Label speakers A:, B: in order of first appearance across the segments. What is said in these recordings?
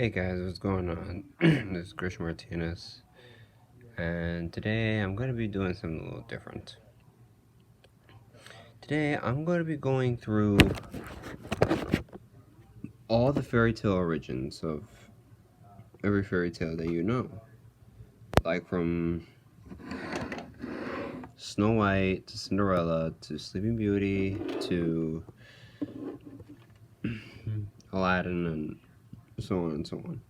A: Hey guys, what's going on? This is Grish Martinez, and today I'm going to be doing something a little different. Today I'm going to be going through all the fairy tale origins of every fairy tale that you know. Like from Snow White to Cinderella to Sleeping Beauty to Aladdin and so on and so on.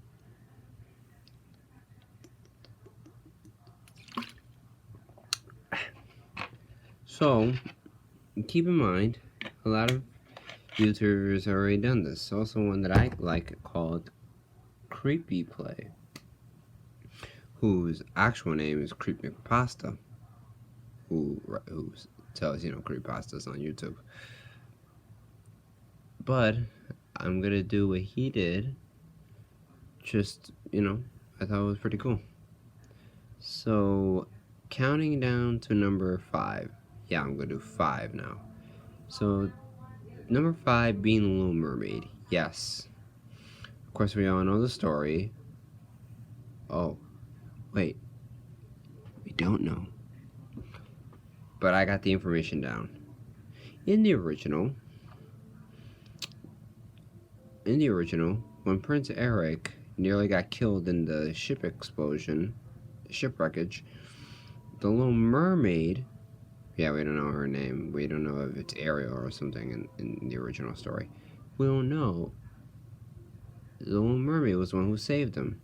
A: So, keep in mind, a lot of YouTubers have already done this. Also one that I like called Creepy Play, whose actual name is Creepypasta, who tells creepypastas on YouTube. But I'm gonna do what he did. Just I thought it was pretty cool. So counting down to number 5. Yeah, I'm gonna do 5 now. So number 5 being the Little Mermaid. Yes, of course we all know the story. Oh, wait, we don't know. But I got the information down. In the original, when Prince Eric nearly got killed in the ship explosion, shipwreckage, the Little Mermaid, yeah, we don't know her name. We don't know if it's Ariel or something in the original story. We don't know. The Little Mermaid was the one who saved him.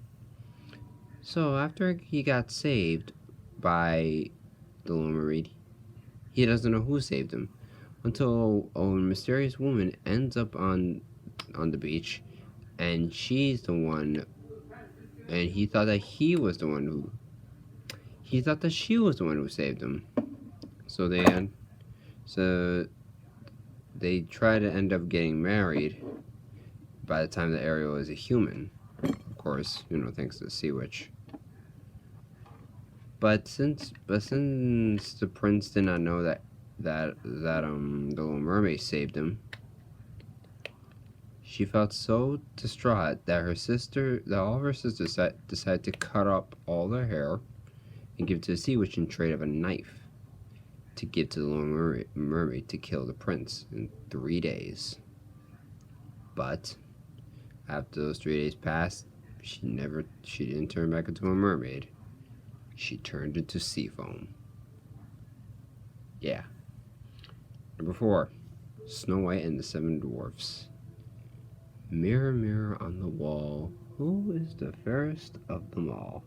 A: So after he got saved by the Little Mermaid, he doesn't know who saved him until a mysterious woman ends up on the beach, and she's the one, and he thought that she was the one who saved him. So they try to end up getting married by the time that Ariel is a human, of course, thanks to the Sea Witch. But since the prince did not know that the Little Mermaid saved him, she felt so distraught that all of her sisters decided to cut up all their hair and give it to the Sea Witch in trade of a knife to give to the Little Mermaid to kill the prince in 3 days. But after those 3 days passed, she didn't turn back into a mermaid. She turned into sea foam. Yeah. Number 4, Snow White and the Seven Dwarfs. Mirror, mirror on the wall, who is the fairest of them all?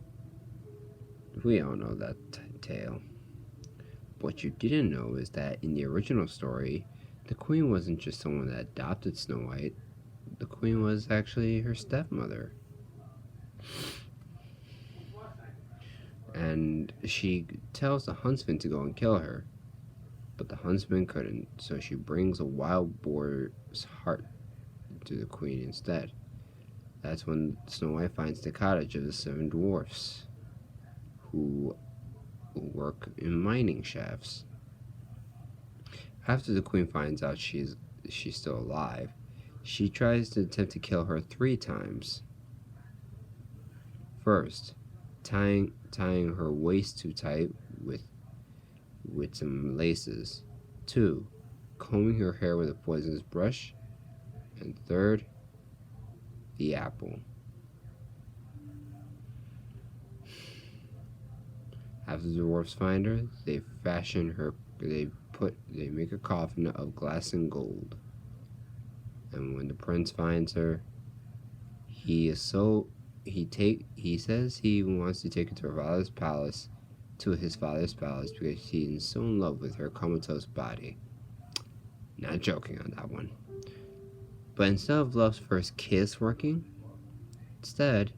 A: We all know that tale. What you didn't know is that in the original story, the queen wasn't just someone that adopted Snow White. The queen was actually her stepmother. And she tells the huntsman to go and kill her, but the huntsman couldn't, so she brings a wild boar's heart to the queen instead. That's when Snow White finds the cottage of the 7 dwarfs, who work in mining shafts. After the queen finds out she's still alive, she tries to attempt to kill her 3 times. First, tying her waist too tight with some laces. 2, combing her hair with a poisonous brush. And 3rd, the apple. After the dwarfs find her, they make a coffin of glass and gold. And when the prince finds her, he says he wants to take her to his father's palace, because he's so in love with her comatose body. Not joking on that one. But instead of love's first kiss working, instead,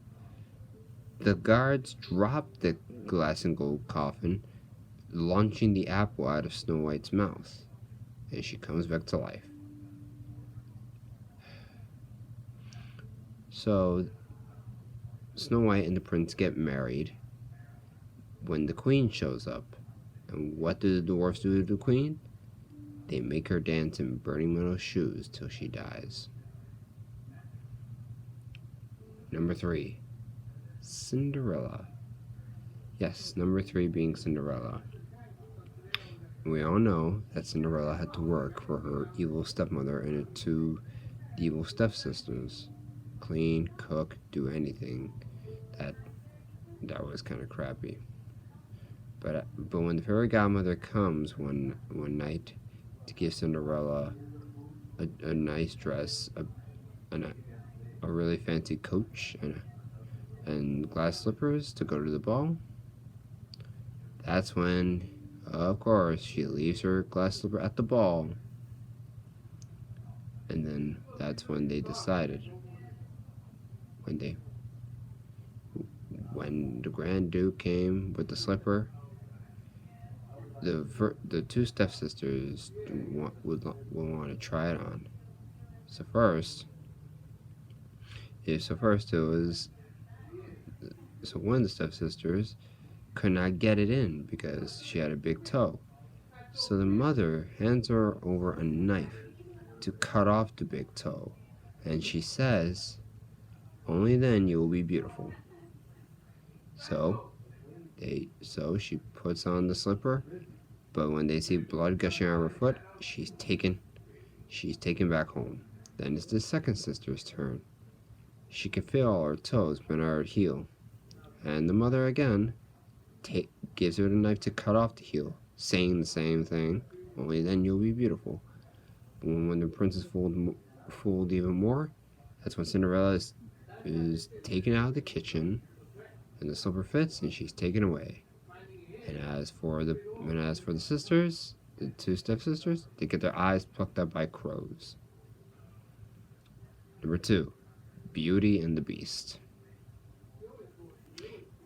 A: the guards drop the glass and gold coffin, launching the apple out of Snow White's mouth, and she comes back to life. So Snow White and the prince get married when the queen shows up. And what do the dwarfs do to the queen? They make her dance in burning metal shoes till she dies. Number 3, Cinderella. Yes, number 3 being Cinderella. We all know that Cinderella had to work for her evil stepmother and her 2 evil stepsisters. Clean, cook, do anything. That was kind of crappy. But when the fairy godmother comes one night to give Cinderella a nice dress, a really fancy coach, and glass slippers to go to the ball, that's when, of course, she leaves her glass slipper at the ball. And then that's when they decided, when the Grand Duke came with the slipper, the 2 stepsisters would want to try it on. So first it was one of the stepsisters could not get it in because she had a big toe. So the mother hands her over a knife to cut off the big toe, and she says, "Only then you will be beautiful." So she puts on the slipper, but when they see blood gushing out of her foot, she's taken back home. Then it's the second sister's turn. She can feel all her toes but not her heel, and the mother again gives her the knife to cut off the heel, saying the same thing, "Only then you'll be beautiful." But when the prince is fooled even more, that's when Cinderella is taken out of the kitchen, and the slipper fits, and she's taken away. And as for the sisters, the 2 stepsisters, they get their eyes plucked out by crows. Number 2, Beauty and the Beast.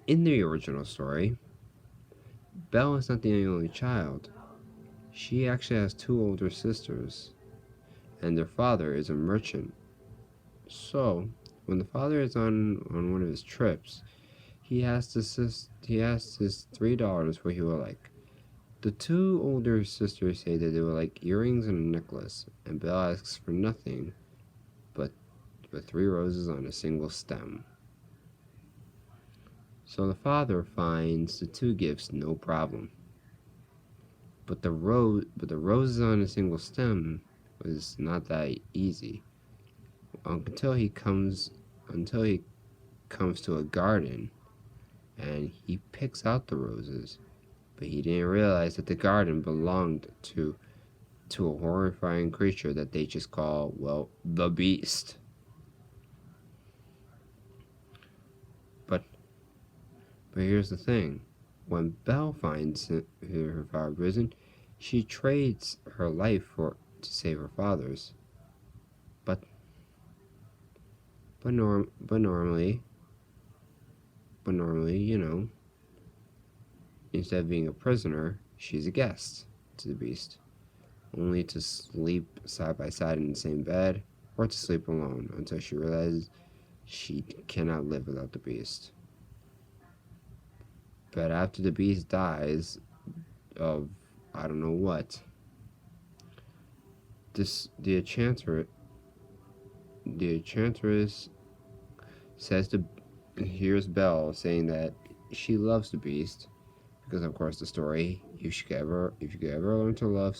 A: In the original story, Belle is not the only child. She actually has 2 older sisters, and their father is a merchant. So, when the father is on one of his trips, he asks his 3 daughters what he would like. The 2 older sisters say that they would like earrings and a necklace, and Belle asks for nothing but 3 roses on a single stem. So the father finds the 2 gifts no problem, but the roses on a single stem was not that easy until he comes to a garden, and he picks out the roses, but he didn't realize that the garden belonged to a horrifying creature that they just call, well, the Beast. But here's the thing. When Belle finds her father prison, she trades her life to save her father's. But normally, you know, instead of being a prisoner, she's a guest to the Beast, only to sleep side by side in the same bed, or to sleep alone until she realizes she cannot live without the Beast. But after the Beast dies of I don't know what, the Enchantress hears Belle saying that she loves the Beast, because of course the story, if you could ever learn to love,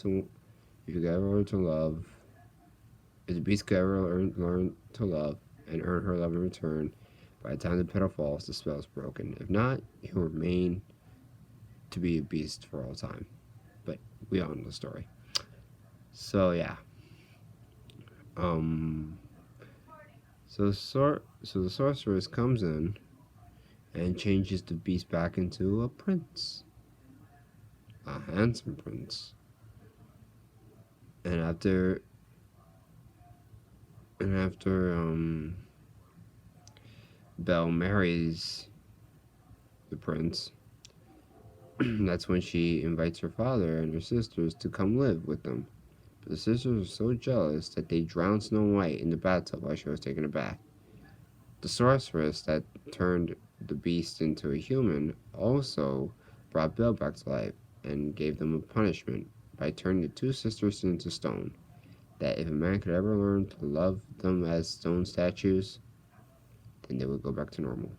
A: if the Beast could ever learn to love and earn her love in return, by the time the petal falls, the spell is broken. If not, he will remain to be a beast for all time. But we all know the story. So yeah. So the sorceress comes in and changes the Beast back into a prince, a handsome prince. And after Belle marries the prince, that's when she invites her father and her sisters to come live with them. But the sisters are so jealous that they drown Snow White in the bathtub while she was taking a bath. The sorceress that turned the Beast into a human also brought Belle back to life and gave them a punishment by turning the 2 sisters into stone, that if a man could ever learn to love them as stone statues, then they would go back to normal.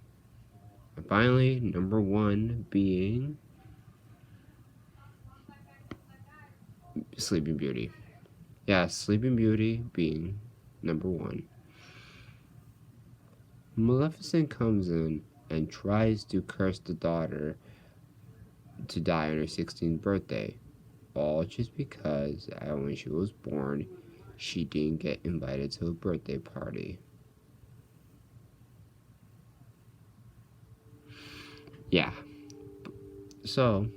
A: And finally, number 1 being Sleeping Beauty. Yeah, Sleeping Beauty being number 1. Maleficent comes in and tries to curse the daughter to die on her 16th birthday, all just because when she was born, she didn't get invited to a birthday party. Yeah. So,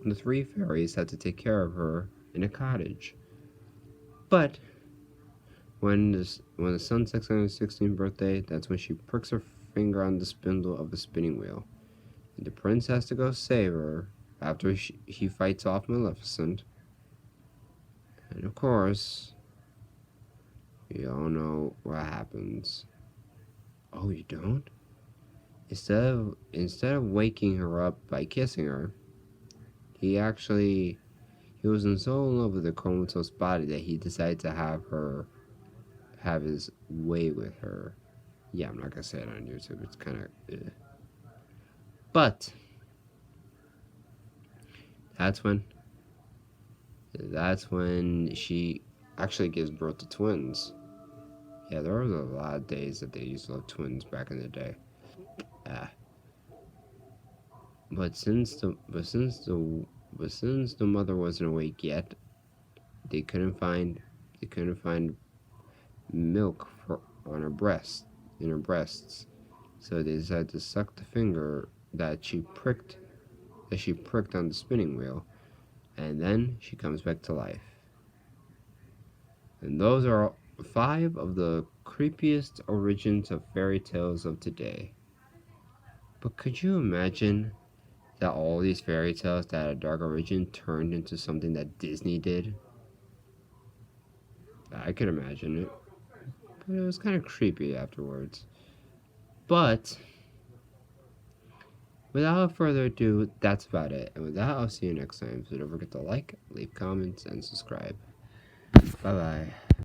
A: the 3 fairies had to take care of her in a cottage. But when the sun sets on her 16th birthday, that's when she pricks her finger on the spindle of the spinning wheel. And the prince has to go save her after he fights off Maleficent. And of course, you all know what happens. Oh, you don't? Instead of waking her up by kissing her, he was so in love with the comatose body that he decided to have his way with her. Yeah, I'm not gonna say it on YouTube. It's kind of, but that's when she actually gives birth to twins. Yeah, there was a lot of days that they used to love twins back in the day. But since the mother wasn't awake yet, they couldn't find milk in her breasts. So they decided to suck the finger that she pricked on the spinning wheel, and then she comes back to life. And those are 5 of the creepiest origins of fairy tales of today. But could you imagine that all these fairy tales that had a dark origin turned into something that Disney did? I could imagine it. But it was kind of creepy afterwards. But without further ado, that's about it. And with that, I'll see you next time. So don't forget to like, leave comments, and subscribe. Bye bye.